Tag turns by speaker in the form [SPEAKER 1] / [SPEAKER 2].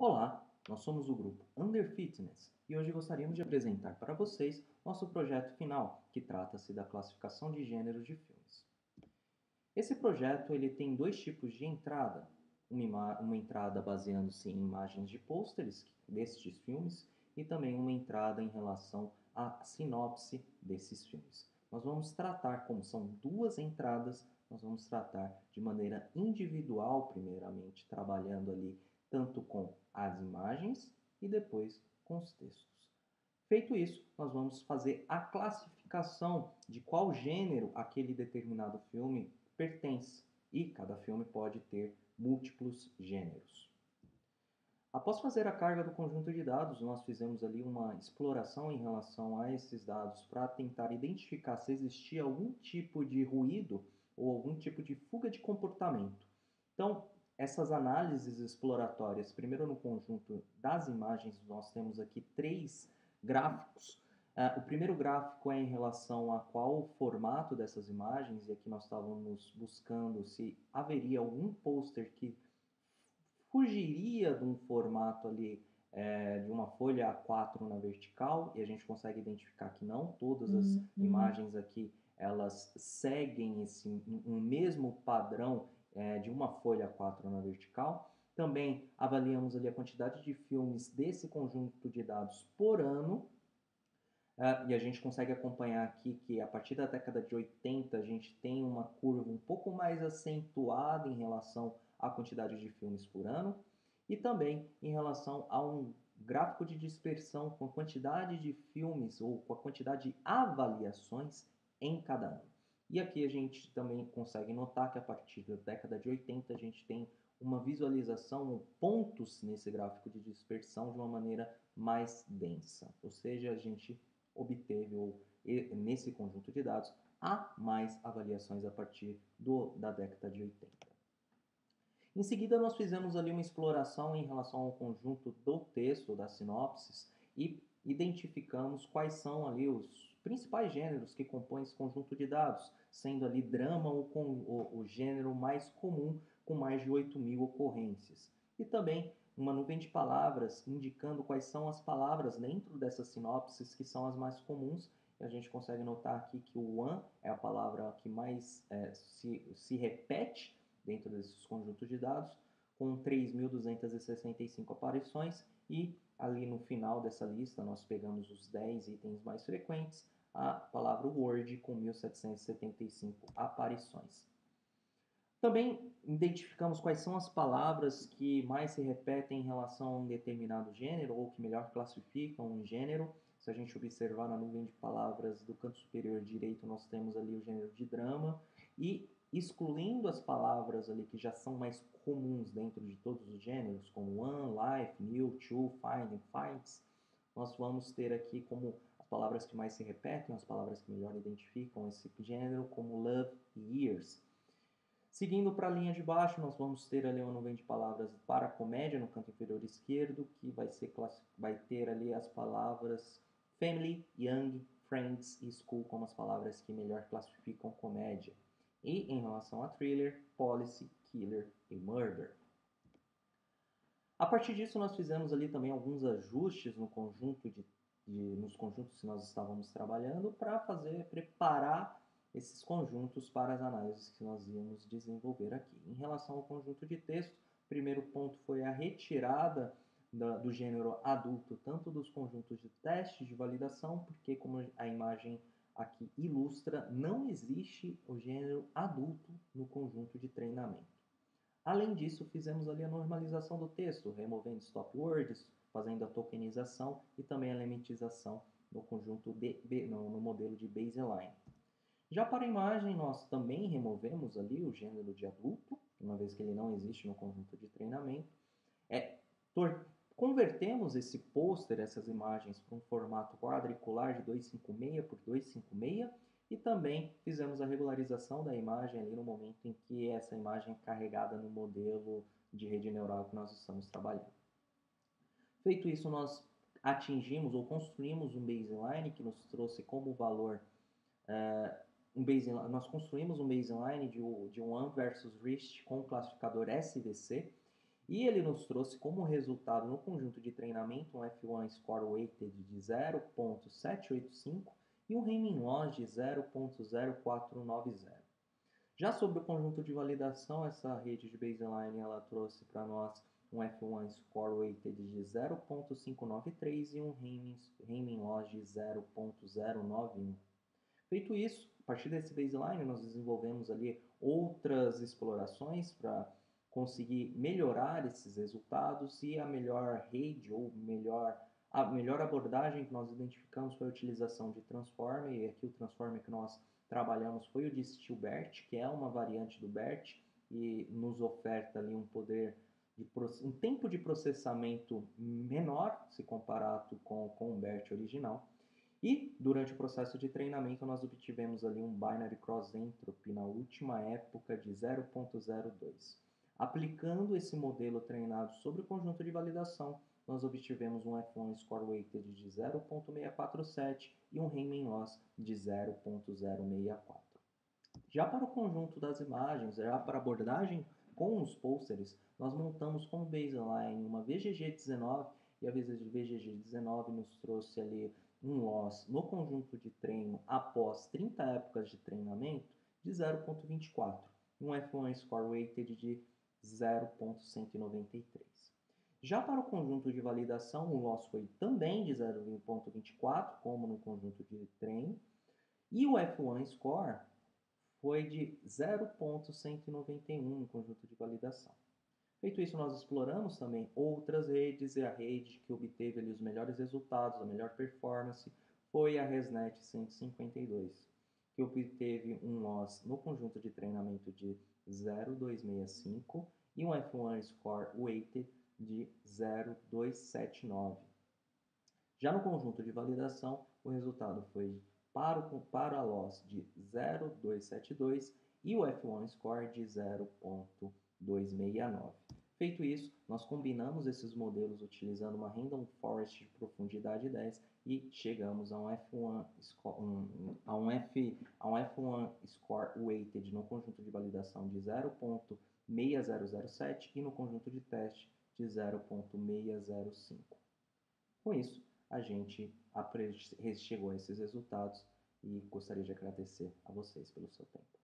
[SPEAKER 1] Olá, nós somos o grupo Under Fitness e hoje gostaríamos de apresentar para vocês nosso projeto final, que trata-se da classificação de gêneros de filmes. Esse projeto ele tem dois tipos de entrada, uma entrada baseando-se em imagens de pôsteres destes filmes e também uma entrada em relação à sinopse desses filmes. Nós vamos tratar, como são duas entradas, nós vamos tratar de maneira individual, primeiramente, trabalhando ali tanto com as imagens e depois com os textos. Feito isso, nós vamos fazer a classificação de qual gênero aquele determinado filme pertence, e cada filme pode ter múltiplos gêneros. Após fazer a carga do conjunto de dados, nós fizemos ali uma exploração em relação a esses dados para tentar identificar se existia algum tipo de ruído ou algum tipo de fuga de comportamento. Então, essas análises exploratórias, primeiro no conjunto das imagens, nós temos aqui três gráficos. O primeiro gráfico é em relação a qual o formato dessas imagens, e aqui nós estávamos buscando se haveria algum pôster que fugiria de um formato ali de uma folha A4 na vertical, e a gente consegue identificar que não, todas as imagens aqui elas seguem um mesmo padrão de uma folha A4 na vertical. Também avaliamos ali a quantidade de filmes desse conjunto de dados por ano, e a gente consegue acompanhar aqui que a partir da década de 80 a gente tem uma curva um pouco mais acentuada em relação à quantidade de filmes por ano, e também em relação a um gráfico de dispersão com a quantidade de filmes ou com a quantidade de avaliações em cada ano. E aqui a gente também consegue notar que a partir da década de 80 a gente tem uma visualização, pontos nesse gráfico de dispersão de uma maneira mais densa, ou seja, a gente obteve, ou nesse conjunto de dados, há mais avaliações a partir da década de 80. Em seguida, nós fizemos ali uma exploração em relação ao conjunto do texto, das sinopses, e identificamos quais são ali os principais gêneros que compõem esse conjunto de dados, sendo ali drama o gênero mais comum, com mais de 8.000 ocorrências. E também uma nuvem de palavras indicando quais são as palavras dentro dessas sinopses que são as mais comuns. E a gente consegue notar aqui que o one é a palavra que mais se repete dentro desses conjuntos de dados, com 3.265 aparições, e ali no final dessa lista nós pegamos os 10 itens mais frequentes, a palavra word com 1.775 aparições. Também identificamos quais são as palavras que mais se repetem em relação a um determinado gênero, ou que melhor classificam um gênero. Se a gente observar na nuvem de palavras do canto superior direito, nós temos ali o gênero de drama, e excluindo as palavras ali que já são mais comuns dentro de todos os gêneros, como one, life, new, true, find and finds, nós vamos ter aqui como as palavras que mais se repetem, as palavras que melhor identificam esse gênero, como love e years. Seguindo para a linha de baixo, nós vamos ter ali uma nuvem de palavras para comédia no canto inferior esquerdo, que vai ter ali as palavras family, young, friends e school como as palavras que melhor classificam comédia. E em relação a thriller, policy, killer e murder. A partir disso, nós fizemos ali também alguns ajustes no conjunto nos conjuntos que nós estávamos trabalhando para preparar esses conjuntos para as análises que nós íamos desenvolver aqui. Em relação ao conjunto de texto, o primeiro ponto foi a retirada do gênero adulto, tanto dos conjuntos de testes de validação, porque como a imagem aqui ilustra, não existe o gênero adulto no conjunto de treinamento. Além disso, fizemos ali a normalização do texto, removendo stop words, fazendo a tokenização e também a lementização no conjunto no modelo de baseline. Já para a imagem, nós também removemos ali o gênero de adulto, uma vez que ele não existe no conjunto de treinamento. Convertemos esse pôster, essas imagens, para um formato quadricular de 256 por 256, e também fizemos a regularização da imagem ali no momento em que essa imagem é carregada no modelo de rede neural que nós estamos trabalhando. Feito isso, nós atingimos ou construímos um baseline que nos trouxe como valor nós construímos um baseline de um one versus wrist com o classificador SVC, E ele nos trouxe como resultado no conjunto de treinamento um F1 Score Weighted de 0.785 e um Hamming Loss de 0.0490. Já sobre o conjunto de validação, essa rede de baseline ela trouxe para nós um F1 Score Weighted de 0.593 e um Hamming Loss de 0.091. Feito isso, a partir desse baseline, nós desenvolvemos ali outras explorações para conseguir melhorar esses resultados e a melhor rede ou a melhor abordagem que nós identificamos foi a utilização de Transformer, e aqui o Transformer que nós trabalhamos foi o de Stilbert, que é uma variante do BERT e nos oferta ali um poder um tempo de processamento menor se comparado com o BERT original. E durante o processo de treinamento nós obtivemos ali um Binary Cross Entropy na última época de 0.02. Aplicando esse modelo treinado sobre o conjunto de validação, nós obtivemos um F1 Score Weighted de 0.647 e um Hamming Loss de 0.064. Já para o conjunto das imagens, já para abordagem com os pôsteres, nós montamos como baseline uma VGG19 e a VGG19 nos trouxe ali um loss no conjunto de treino após 30 épocas de treinamento de 0.24, um F1 Score Weighted de 0.193. Já para o conjunto de validação, o loss foi também de 0.24, como no conjunto de treino, e o F1 Score foi de 0.191 no conjunto de validação. Feito isso, nós exploramos também outras redes e a rede que obteve ali os melhores resultados, a melhor performance, foi a ResNet 152, que obteve um loss no conjunto de treinamento de 0.265 e um F1 Score Weighted de 0.279. Já no conjunto de validação, o resultado foi para a loss de 0.272 e o F1 Score de 0.269. Feito isso, nós combinamos esses modelos utilizando uma Random Forest de profundidade 10 e chegamos a um F1 Score Weighted no conjunto de validação de 0.6007 e no conjunto de teste de 0.605. Com isso, a gente chegou a esses resultados e gostaria de agradecer a vocês pelo seu tempo.